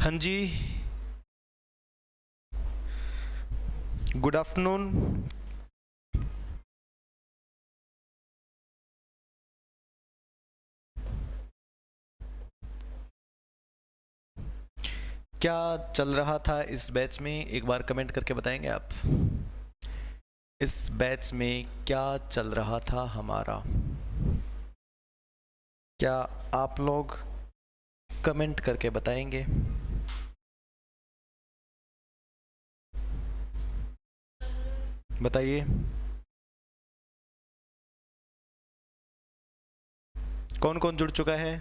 हाँ जी, good afternoon. क्या चल रहा था इस बैच में, एक बार कमेंट करके बताएंगे आप। इस बैच में क्या चल रहा था हमारा, क्या आप लोग कमेंट करके बताएंगे। बताइए कौन कौन जुड़ चुका है।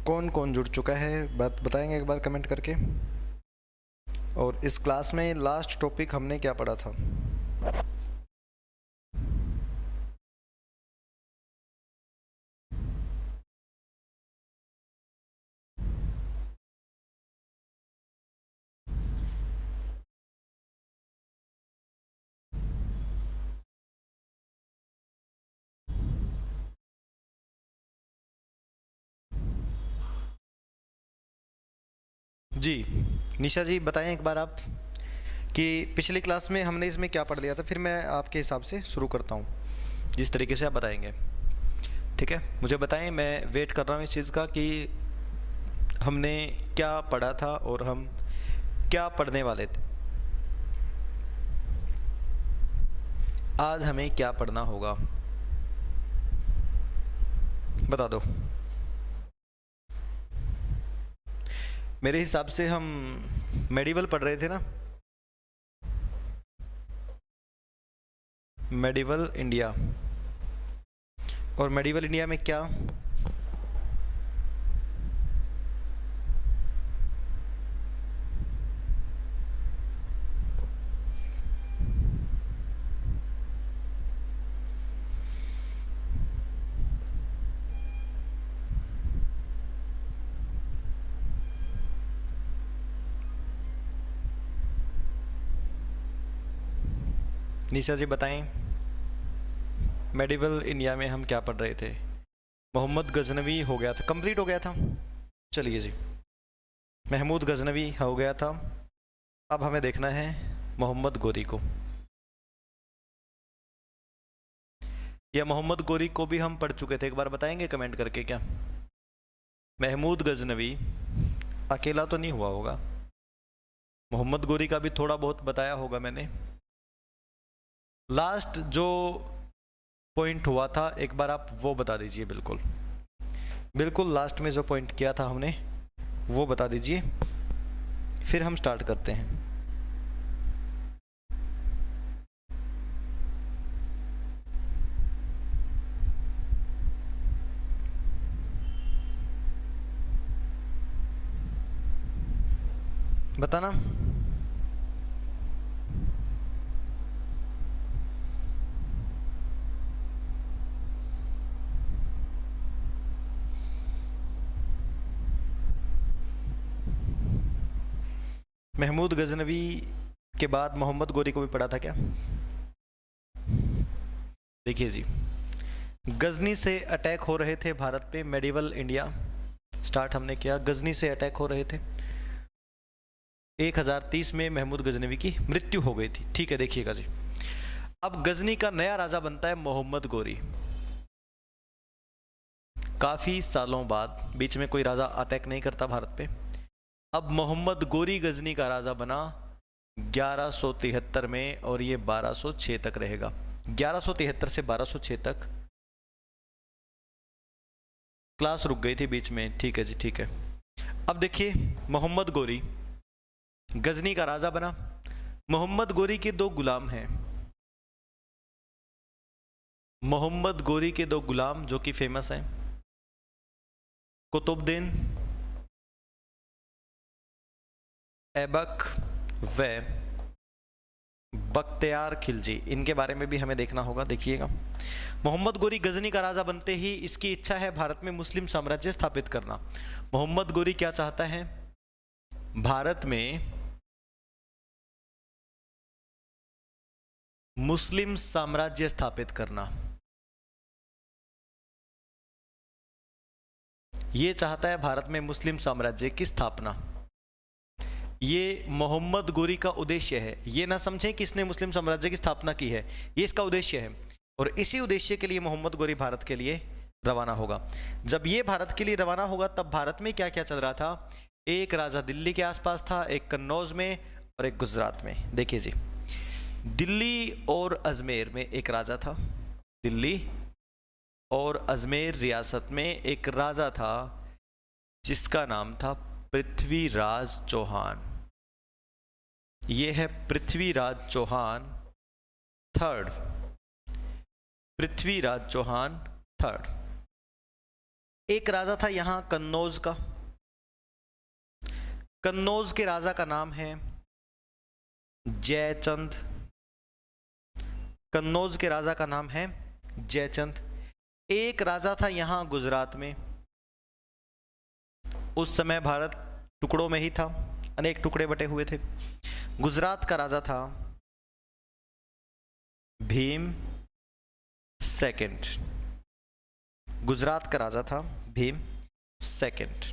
कौन कौन जुड़ चुका है बात बताएंगे एक बार कमेंट करके। और इस क्लास में लास्ट टॉपिक हमने क्या पढ़ा था। जी निशा जी बताएं एक बार आप कि पिछली क्लास में हमने इसमें क्या पढ़ लिया था, फिर मैं आपके हिसाब से शुरू करता हूँ जिस तरीके से आप बताएंगे। ठीक है, मुझे बताएं, मैं वेट कर रहा हूँ इस चीज़ का कि हमने क्या पढ़ा था और हम क्या पढ़ने वाले थे। आज हमें क्या पढ़ना होगा बता दो। मेरे हिसाब से हम मेडिवल पढ़ रहे थे ना, मेडिवल इंडिया। और मेडिवल इंडिया में क्या, निशा जी बताएं मेडिवल इंडिया में हम क्या पढ़ रहे थे। मोहम्मद गजनवी हो गया था, कंप्लीट हो गया था। चलिए जी, महमूद गजनवी हो गया था। अब हमें देखना है मोहम्मद गोरी को, या मोहम्मद गोरी को भी हम पढ़ चुके थे, एक बार बताएंगे कमेंट करके क्या। महमूद गजनवी अकेला तो नहीं हुआ होगा, मोहम्मद गोरी का भी थोड़ा बहुत बताया होगा मैंने। लास्ट जो पॉइंट हुआ था एक बार आप वो बता दीजिए, बिल्कुल बिल्कुल लास्ट में जो पॉइंट किया था हमने वो बता दीजिए, फिर हम स्टार्ट करते हैं। बताना। महमूद गजनवी के बाद मोहम्मद गोरी को भी पढ़ा था क्या। देखिए जी, गजनी से अटैक हो रहे थे भारत पे, मेडिवल इंडिया स्टार्ट हमने किया, गजनी से अटैक हो रहे थे। 1030 में महमूद गजनवी की मृत्यु हो गई थी। ठीक है, देखिएगा जी, अब गजनी का नया राजा बनता है मोहम्मद गोरी। काफी सालों बाद, बीच में कोई राजा अटैक नहीं करता भारत पे। अब मोहम्मद गोरी गजनी का राजा बना 1173 में, और ये 1206 तक रहेगा। 1173 से 1206 तक क्लास रुक गई थी बीच में। ठीक है जी, ठीक है। अब देखिए, मोहम्मद गोरी गजनी का राजा बना। मोहम्मद गोरी के दो गुलाम हैं, मोहम्मद गोरी के दो गुलाम जो कि फेमस हैं, कुतुबुद्दीन ऐबक व बख्तियार खिलजी, इनके बारे में भी हमें देखना होगा। देखिएगा, मोहम्मद गोरी गजनी का राजा बनते ही इसकी इच्छा है भारत में मुस्लिम साम्राज्य स्थापित करना। मोहम्मद गोरी क्या चाहता है? भारत में मुस्लिम साम्राज्य स्थापित करना। ये चाहता है भारत में मुस्लिम साम्राज्य की स्थापना। ये मोहम्मद गोरी का उद्देश्य है। ये ना समझें कि इसने मुस्लिम साम्राज्य की स्थापना की है, ये इसका उद्देश्य है। और इसी उद्देश्य के लिए मोहम्मद गोरी भारत के लिए रवाना होगा। जब ये भारत के लिए रवाना होगा तब भारत में क्या क्या चल रहा था? एक राजा दिल्ली के आसपास था, एक कन्नौज में और एक गुजरात में। देखिए जी, दिल्ली और अजमेर में एक राजा था। दिल्ली और अजमेर रियासत में एक राजा था जिसका नाम था पृथ्वीराज चौहान। ये है पृथ्वीराज चौहान थर्ड। पृथ्वीराज चौहान थर्ड। एक राजा था यहां कन्नौज का। कन्नौज के राजा का नाम है जयचंद। कन्नौज के राजा का नाम है जयचंद। एक राजा था यहां गुजरात में। उस समय भारत टुकड़ों में ही था, अनेक टुकड़े बटे हुए थे। गुजरात का राजा था भीम सेकंड। गुजरात का राजा था भीम सेकंड।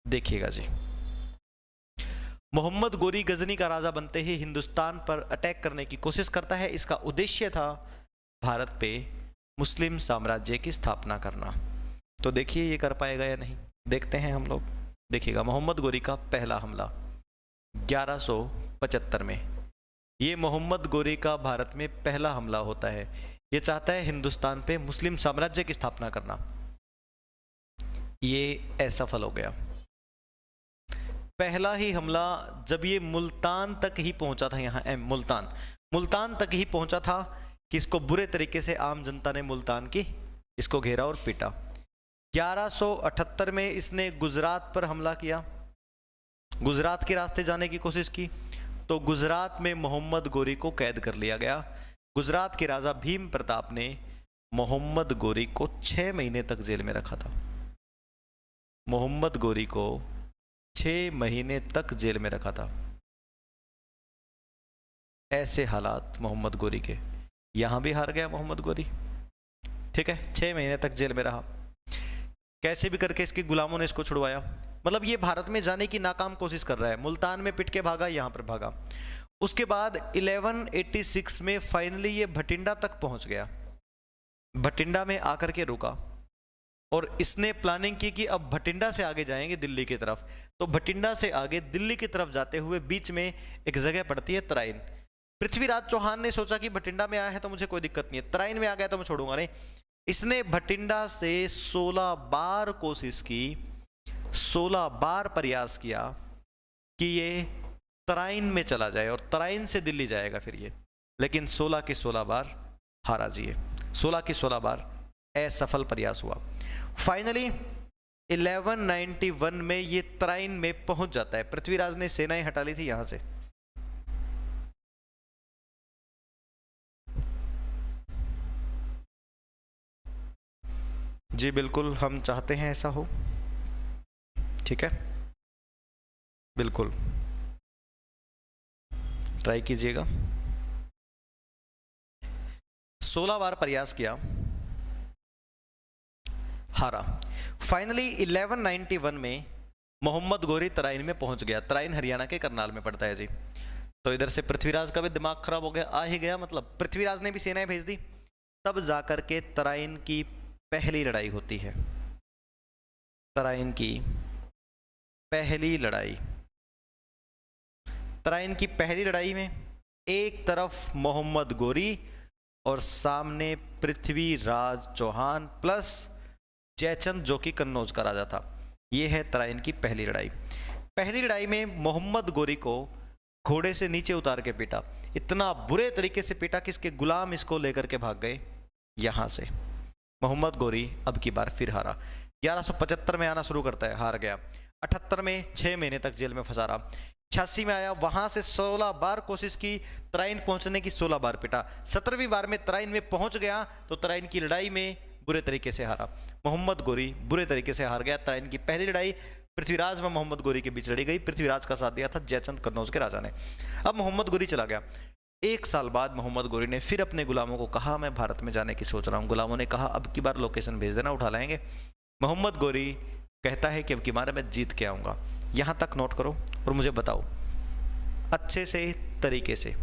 देखिएगा जी, मोहम्मद गोरी गजनी का राजा बनते ही हिंदुस्तान पर अटैक करने की कोशिश करता है। इसका उद्देश्य था भारत पे मुस्लिम साम्राज्य की स्थापना करना। तो देखिए ये कर पाएगा या नहीं, देखते हैं हम लोग। देखिएगा, मोहम्मद गोरी का पहला हमला 1175 में। ये मोहम्मद गोरी का भारत में पहला हमला होता है। ये चाहता है हिंदुस्तान पे मुस्लिम साम्राज्य की स्थापना करना। ये असफल हो गया। पहला ही हमला जब ये मुल्तान तक ही पहुंचा था, यहाँ मुल्तान तक ही पहुंचा था कि इसको बुरे तरीके से आम जनता ने मुल्तान की इसको घेरा और पीटा। 1178 में इसने गुजरात पर हमला किया, गुजरात के रास्ते जाने की कोशिश की, तो गुजरात में मोहम्मद गोरी को कैद कर लिया गया। गुजरात के राजा भीम प्रताप ने मोहम्मद गोरी को 6 महीने तक जेल में रखा था। मोहम्मद गोरी को 6 महीने तक जेल में रखा था। ऐसे हालात मोहम्मद गोरी के। यहां भी हार गया मोहम्मद गोरी, ठीक है, 6 महीने तक जेल में रहा। कैसे भी करके इसके गुलामों ने इसको छुड़वाया। मतलब ये भारत में जाने की नाकाम कोशिश कर रहा है। मुल्तान में पिट के भागा, यहां पर भागा। उसके बाद 1186 में फाइनली ये भटिंडा तक पहुंच गया। भटिंडा में आकर के रुका और इसने प्लानिंग की कि अब भटिंडा से आगे जाएंगे दिल्ली की तरफ। तो भटिंडा से आगे दिल्ली की तरफ जाते हुए बीच में एक जगह पड़ती है तराइन। पृथ्वीराज चौहान ने सोचा कि भटिंडा में आया है तो मुझे कोई दिक्कत नहीं है, तराइन में आ गया तो मैं छोड़ूंगा नहीं। इसने भटिंडा से 16 बार कोशिश की, 16 बार प्रयास किया कि ये तराइन में चला जाए और तराइन से दिल्ली जाएगा फिर ये, लेकिन 16 की 16 बार हारा जी। 16 की 16 बार असफल प्रयास हुआ। फाइनली 1191 में ये तराइन में पहुंच जाता है। पृथ्वीराज ने सेनाएं हटा ली थी यहां से। जी बिल्कुल, हम चाहते हैं ऐसा हो, ठीक है, बिल्कुल ट्राई कीजिएगा। 16 बार प्रयास किया, हारा। फाइनली 1191 में मोहम्मद गोरी तराइन में पहुंच गया। तराइन हरियाणा के करनाल में पड़ता है जी। तो इधर से पृथ्वीराज का भी दिमाग खराब हो गया, आ ही गया, मतलब पृथ्वीराज ने भी सेनाएं भेज दी। तब जाकर के तराइन की पहली लड़ाई होती है। तराइन की पहली लड़ाई। तराइन की पहली लड़ाई में एक तरफ मोहम्मद गोरी और सामने पृथ्वीराज चौहान प्लस जयचंद जो कि कन्नौज का राजा था। यह है तराइन की पहली लड़ाई। पहली लड़ाई में मोहम्मद गोरी को घोड़े से नीचे उतार के पीटा। इतना बुरे तरीके से पीटा कि इसके गुलाम इसको लेकर के भाग गए यहां से। मोहम्मद गोरी अब की बार फिर हारा। 1175 में आना शुरू करता है, हार गया। 78 में 6 महीने तक जेल में फंसा रहा। 86 में आया, वहां से 16 बार कोशिश की तराइन पहुंचने की, 16 बार पिटा। 17वीं बार में तराइन में पहुंच गया तो तराइन की लड़ाई में बुरे तरीके से हारा। मोहम्मद गोरी बुरे तरीके से हार गया। तराइन की पहली लड़ाई पृथ्वीराज व मोहम्मद गोरी के बीच लड़ी गई। पृथ्वीराज का साथ दिया था जयचंद कन्नौज के राजा ने। अब मोहम्मद गोरी चला गया। 1 साल बाद मोहम्मद गोरी ने फिर अपने गुलामों को कहा, मैं भारत में जाने की सोच रहा हूँ। गुलामों ने कहा, अब की बार लोकेशन भेज देना, उठा लाएंगे। मोहम्मद गोरी कहता है कि अब की बार मैं जीत के आऊँगा। यहाँ तक नोट करो और मुझे बताओ, अच्छे से तरीके से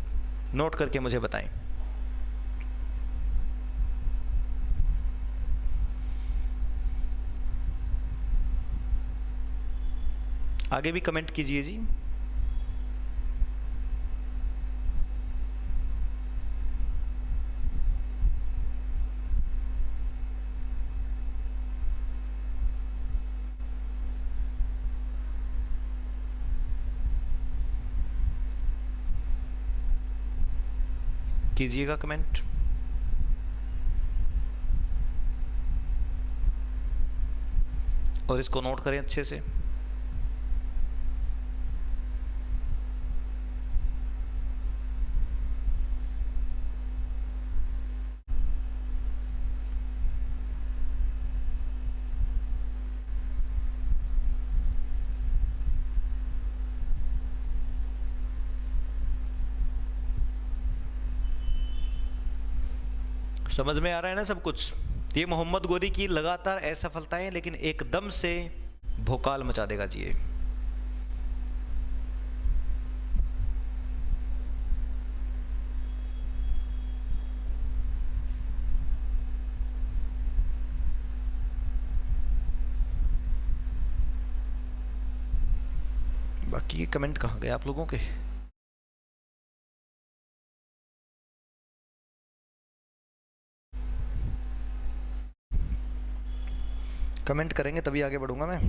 नोट करके मुझे बताएं। आगे भी कमेंट कीजिए जी। कीजिएगा कमेंट। और इसको नोट करें अच्छे से। समझ में आ रहा है ना सब कुछ? ये मोहम्मद गोरी की लगातार असफलताएं, लेकिन एकदम से भोकाल मचा देगा जी ये। बाकी ये कमेंट कहाँ गए आप लोगों के? कमेंट करेंगे तभी आगे बढ़ूंगा मैं।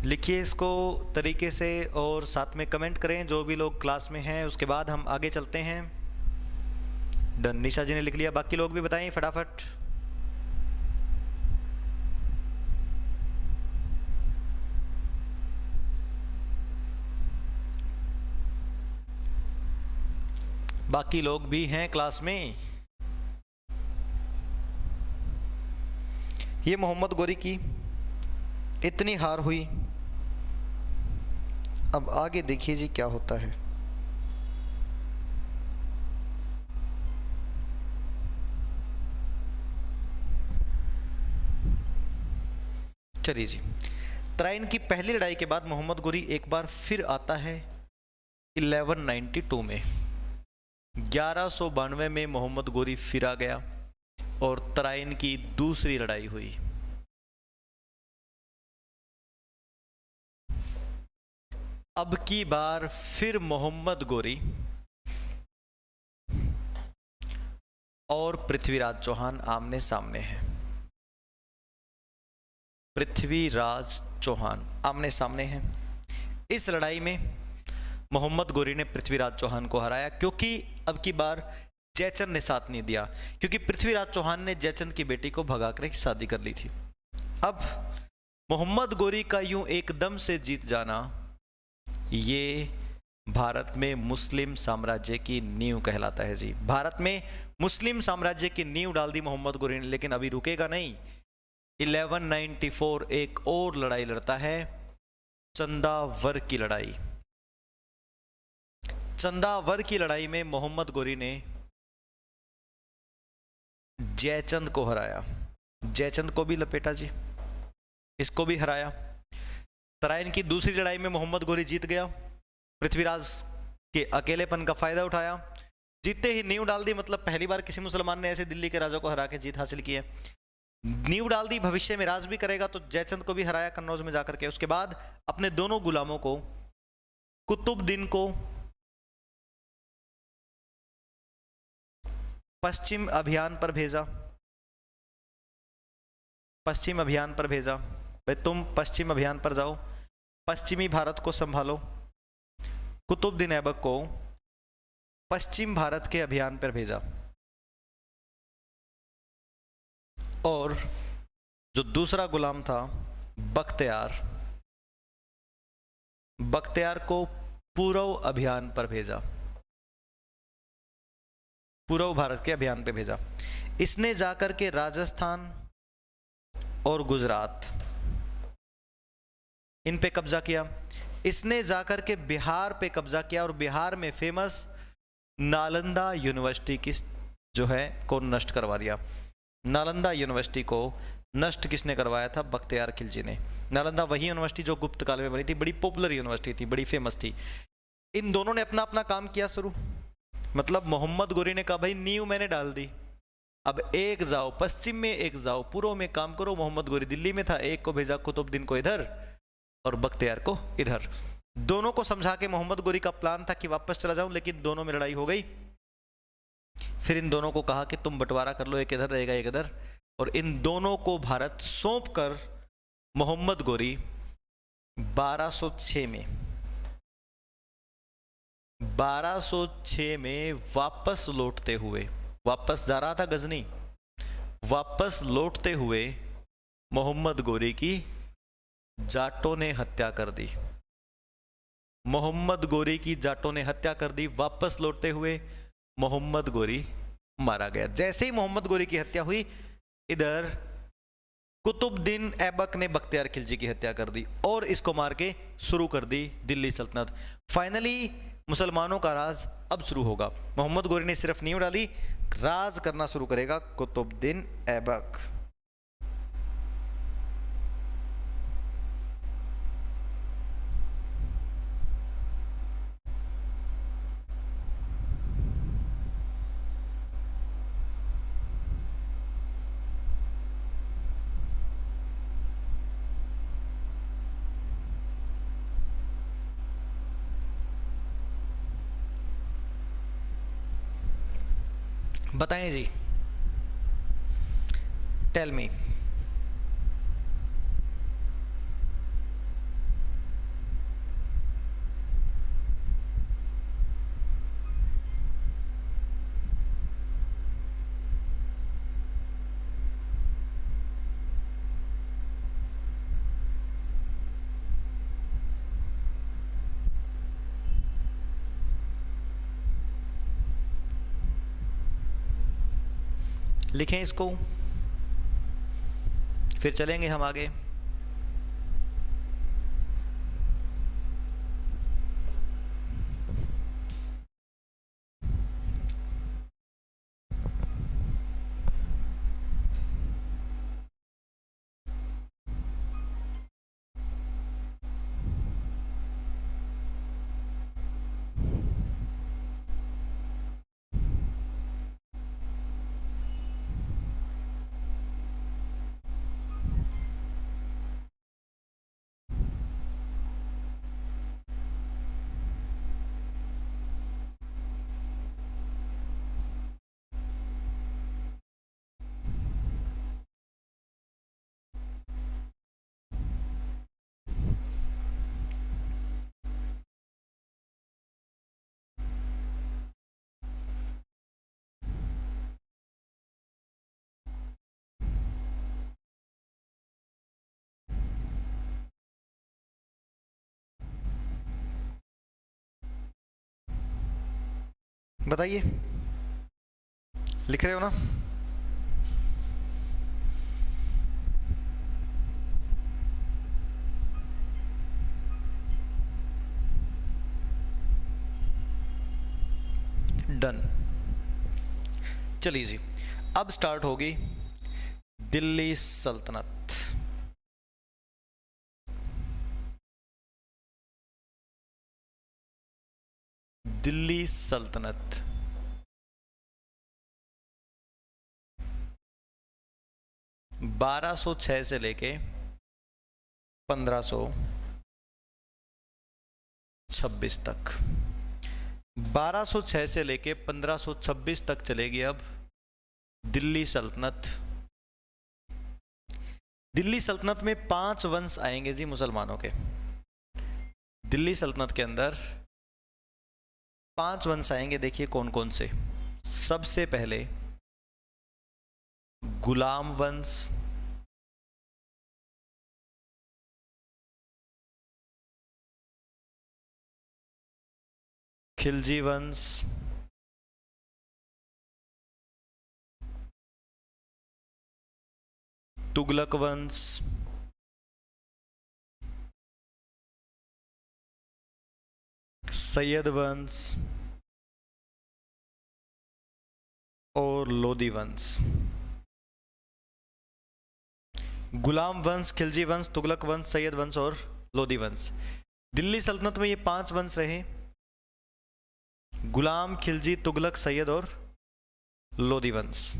लिखिए इसको तरीके से और साथ में कमेंट करें जो भी लोग क्लास में हैं। उसके बाद हम आगे चलते हैं। डन, निशा जी ने लिख लिया। बाकी लोग भी बताएं फटाफट। बाकी लोग भी हैं क्लास में। ये मोहम्मद गोरी की इतनी हार हुई। अब आगे देखिए जी क्या होता है। चलिए जी, तराइन की पहली लड़ाई के बाद मोहम्मद गोरी एक बार फिर आता है 1192 में। 1192 में मोहम्मद गोरी फिर आ गया और तराइन की दूसरी लड़ाई हुई। अब की बार फिर मोहम्मद गोरी और पृथ्वीराज चौहान आमने सामने हैं। पृथ्वीराज चौहान आमने सामने हैं। इस लड़ाई में मोहम्मद गोरी ने पृथ्वीराज चौहान को हराया, क्योंकि अब की बार जयचंद ने साथ नहीं दिया, क्योंकि पृथ्वीराज चौहान ने जयचंद की बेटी को भगाकर शादी कर ली थी। अब मोहम्मद गोरी का यूं एकदम से जीत जाना, ये भारत में मुस्लिम साम्राज्य की नींव कहलाता है जी। भारत में मुस्लिम साम्राज्य की नींव डाल दी मोहम्मद गोरी ने। लेकिन अभी रुकेगा नहीं। 1194 एक और लड़ाई लड़ता है, चंदावर की लड़ाई। चंदावर की लड़ाई में मोहम्मद गोरी ने जयचंद को हराया। जयचंद को भी लपेटा जी, इसको भी हराया। तराइन की दूसरी लड़ाई में मोहम्मद गोरी जीत गया। पृथ्वीराज के अकेलेपन का फायदा उठाया, जीतते ही नींव डाल दी। मतलब पहली बार किसी मुसलमान ने ऐसे दिल्ली के राजा को हरा के जीत हासिल की है। नींव डाल दी, भविष्य में राज भी करेगा। तो जयचंद को भी हराया कन्नौज में जाकर के। उसके बाद अपने दोनों गुलामों को, कुतुबुद्दीन को पश्चिम अभियान पर भेजा। पश्चिम अभियान पर भेजा, भाई तुम पश्चिम अभियान पर जाओ, पश्चिमी भारत को संभालो। कुतुबुद्दीन ऐबक को पश्चिम भारत के अभियान पर भेजा। और जो दूसरा गुलाम था बख्तियार, बख्तियार को पूर्व अभियान पर भेजा, पूर्व भारत के अभियान पे भेजा। इसने जाकर के राजस्थान और गुजरात इन पे कब्जा किया। इसने जाकर के बिहार पे कब्जा किया और बिहार में फेमस नालंदा यूनिवर्सिटी की जो है को नष्ट करवा दिया। नालंदा यूनिवर्सिटी को नष्ट किसने करवाया था? बख्तियार खिलजी ने। नालंदा वही यूनिवर्सिटी जो गुप्त काल में बनी थी, बड़ी पॉपुलर यूनिवर्सिटी थी, बड़ी फेमस थी। इन दोनों ने अपना अपना काम किया शुरू। मतलब मोहम्मद गोरी ने कहा भाई नींव मैंने डाल दी, अब एक जाओ पश्चिम में, एक जाओ पूर्व में काम करो। मोहम्मद गोरी दिल्ली में था, एक को भेजा कुतुबुद्दीन को इधर और बख्तियार को इधर। दोनों को समझा के मोहम्मद गोरी का प्लान था कि वापस चला जाऊं, लेकिन दोनों में लड़ाई हो गई। फिर इन दोनों को कहा कि तुम बंटवारा कर लो, एक इधर रहेगा एक इधर। और इन दोनों को भारत सौंप कर मोहम्मद गोरी 1206 में 1206 में वापस लौटते हुए, वापस जा रहा था गजनी, वापस लौटते हुए मोहम्मद गोरी की जाटों ने हत्या कर दी। मोहम्मद गोरी की जाटों ने हत्या कर दी। वापस लौटते हुए मोहम्मद गोरी मारा गया। जैसे ही मोहम्मद गोरी की हत्या हुई, इधर कुतुबुद्दीन ऐबक ने बख्तियार खिलजी की हत्या कर दी और इसको मार के शुरू कर दी दिल्ली सल्तनत। फाइनली मुसलमानों का राज अब शुरू होगा। मोहम्मद गोरी ने सिर्फ नींव डाली, राज करना शुरू करेगा कुतुबुद्दीन ऐबक। बताएं जी, टेल मी। लिखें इसको, फिर चलेंगे हम आगे। बताइए, लिख रहे हो ना? डन। चलिए जी, अब स्टार्ट होगी दिल्ली सल्तनत। दिल्ली सल्तनत 1206 से लेके 1526 तक, 1206 से लेके 1526 तक चलेगी अब दिल्ली सल्तनत। दिल्ली सल्तनत में 5 वंश आएंगे जी मुसलमानों के। दिल्ली सल्तनत के अंदर 5 वंश आएंगे, देखिए कौन कौन से। सबसे पहले गुलाम वंश, खिलजी वंश, तुगलक वंश, सैयद वंश और लोदी वंश। गुलाम वंश, खिलजी वंश, तुगलक वंश, सैयद वंश और लोदी वंश। दिल्ली सल्तनत में ये 5 वंश रहे, गुलाम, खिलजी, तुगलक, सैयद और लोदी वंश।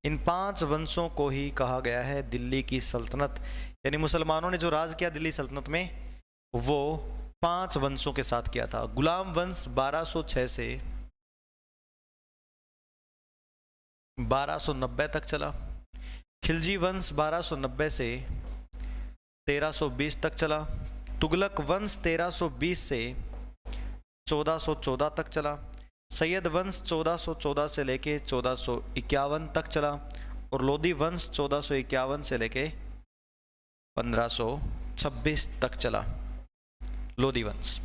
इन 5 वंशों को ही कहा गया है दिल्ली की सल्तनत। यानी मुसलमानों ने जो राज किया दिल्ली सल्तनत में वो 5 वंशों के साथ किया था। गुलाम वंश 1206 से 1290 तक चला। खिलजी वंश 1290 से 1320 तक चला। तुगलक वंश 1320 से 1414 तक चला। सैयद वंश 1414 से लेके 1451 तक चला और लोदी वंश 1451 से लेके 1526 तक चला। लोदी वंश,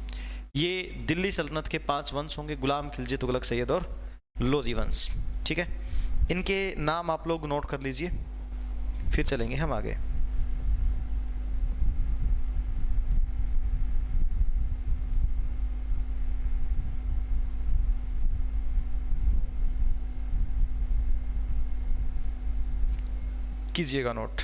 ये दिल्ली सल्तनत के 5 वंश होंगे, गुलाम, खिलजी, तुगलक, सैयद और लोदी वंश। ठीक है, इनके नाम आप लोग नोट कर लीजिए, फिर चलेंगे हम आगे। कीजिएगा नोट।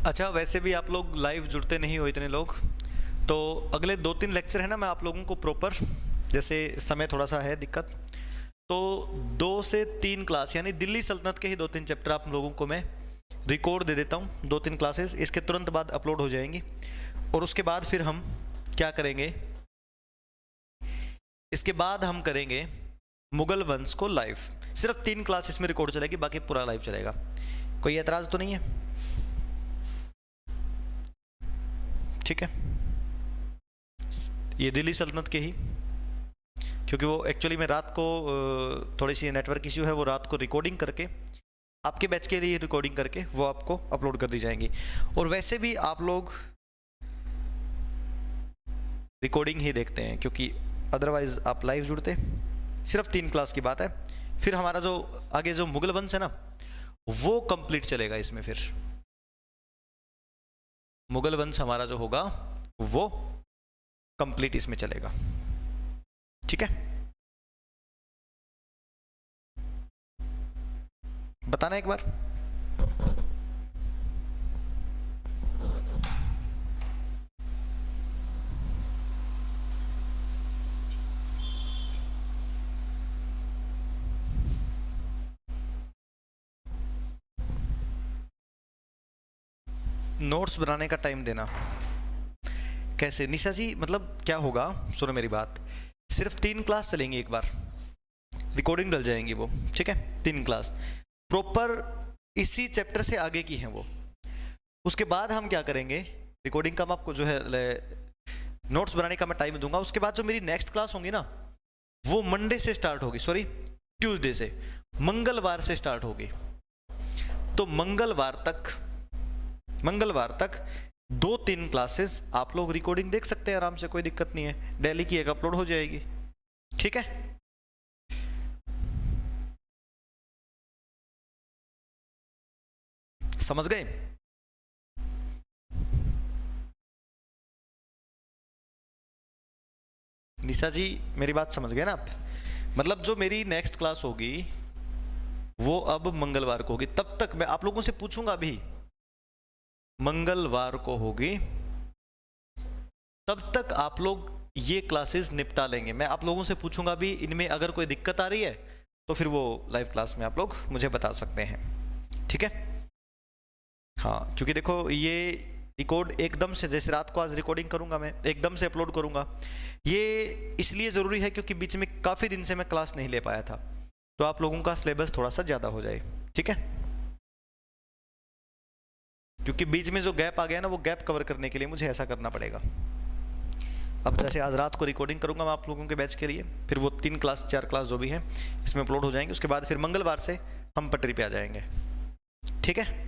अच्छा, वैसे भी आप लोग लाइव जुड़ते नहीं हो इतने लोग, तो अगले 2-3 लेक्चर है ना, मैं आप लोगों को प्रॉपर, जैसे समय थोड़ा सा है दिक्कत, तो 2 से 3 क्लास यानी दिल्ली सल्तनत के ही 2-3 चैप्टर आप लोगों को मैं रिकॉर्ड दे देता हूँ। 2-3 क्लासेस इसके तुरंत बाद अपलोड हो जाएंगी और उसके बाद फिर हम क्या करेंगे, इसके बाद हम करेंगे मुगल वंश को लाइव। सिर्फ 3 क्लास इसमें रिकॉर्ड चलेगी, बाकी पूरा लाइव चलेगा। कोई एतराज़ तो नहीं है? ठीक है, ये दिल्ली सल्तनत के ही, क्योंकि वो एक्चुअली में रात को थोड़ी सी नेटवर्क इश्यू है, वो रात को रिकॉर्डिंग करके आपके बैच के लिए रिकॉर्डिंग करके वो आपको अपलोड कर दी जाएंगी। और वैसे भी आप लोग रिकॉर्डिंग ही देखते हैं, क्योंकि अदरवाइज आप लाइव जुड़ते। सिर्फ 3 क्लास की बात है, फिर हमारा जो आगे जो मुगल वंश है ना वो कंप्लीट चलेगा इसमें। फिर मुगल वंश हमारा जो होगा वो कंप्लीट इसमें चलेगा। ठीक है, बताना एक बार। नोट्स बनाने का टाइम देना कैसे निशा जी, मतलब क्या होगा, सुनो मेरी बात, सिर्फ 3 क्लास चलेंगी, एक बार रिकॉर्डिंग डल जाएंगी वो। ठीक है, 3 क्लास प्रॉपर इसी चैप्टर से आगे की हैं वो। उसके बाद हम क्या करेंगे, रिकॉर्डिंग का मैं आपको जो है नोट्स बनाने का मैं टाइम दूंगा। उसके बाद जो मेरी नेक्स्ट क्लास होंगी ना वो मंडे से स्टार्ट होगी, सॉरी ट्यूसडे से। मंगलवार से स्टार्ट होगी। तो मंगलवार तक 2-3 क्लासेस आप लोग रिकॉर्डिंग देख सकते हैं आराम से, कोई दिक्कत नहीं है। डेली की एक अपलोड हो जाएगी, ठीक है। समझ गए? निशा जी मेरी बात समझ गए ना आप? मतलब जो मेरी नेक्स्ट क्लास होगी वो अब मंगलवार को होगी। तब तक मैं आप लोगों से पूछूंगा, अभी मंगलवार को होगी, तब तक आप लोग ये क्लासेस निपटा लेंगे। मैं आप लोगों से पूछूंगा भी, इनमें अगर कोई दिक्कत आ रही है तो फिर वो लाइव क्लास में आप लोग मुझे बता सकते हैं, ठीक है। हाँ, क्योंकि देखो ये रिकॉर्ड एकदम से, जैसे रात को आज रिकॉर्डिंग करूंगा मैं, एकदम से अपलोड करूंगा। ये इसलिए ज़रूरी है क्योंकि बीच में काफ़ी दिन से मैं क्लास नहीं ले पाया था, तो आप लोगों का सिलेबस थोड़ा सा ज़्यादा हो जाए, ठीक है। क्योंकि बीच में जो गैप आ गया ना, वो गैप कवर करने के लिए मुझे ऐसा करना पड़ेगा। अब जैसे आज रात को रिकॉर्डिंग करूंगा मैं आप लोगों के बैच के लिए, फिर वो 3 क्लास 4 क्लास जो भी हैं इसमें अपलोड हो जाएंगे। उसके बाद फिर मंगलवार से हम पटरी पे आ जाएंगे, ठीक है।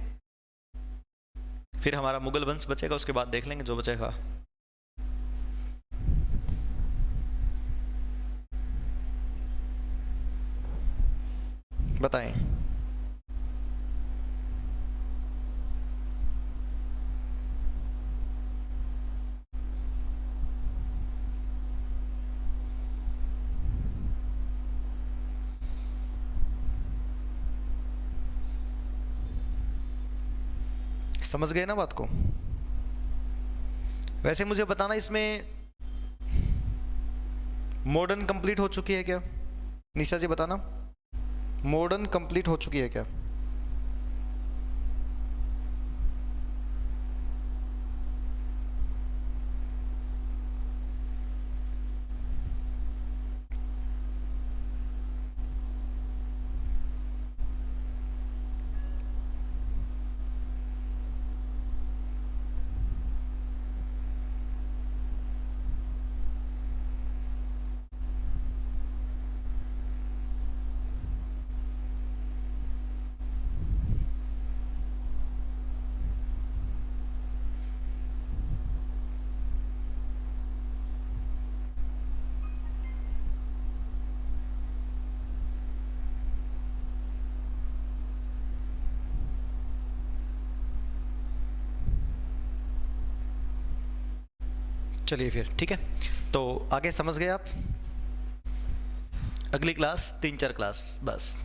फिर हमारा मुगल वंश बचेगा, उसके बाद देख लेंगे जो बचेगा। बताएं। समझ गए ना बात को? वैसे मुझे बताना, इसमें मॉडर्न कंप्लीट हो चुकी है क्या? निशा जी बताना, मॉडर्न कंप्लीट हो चुकी है क्या? चलिए फिर ठीक है, तो आगे समझ गए आप। अगली क्लास 3-4 क्लास बस।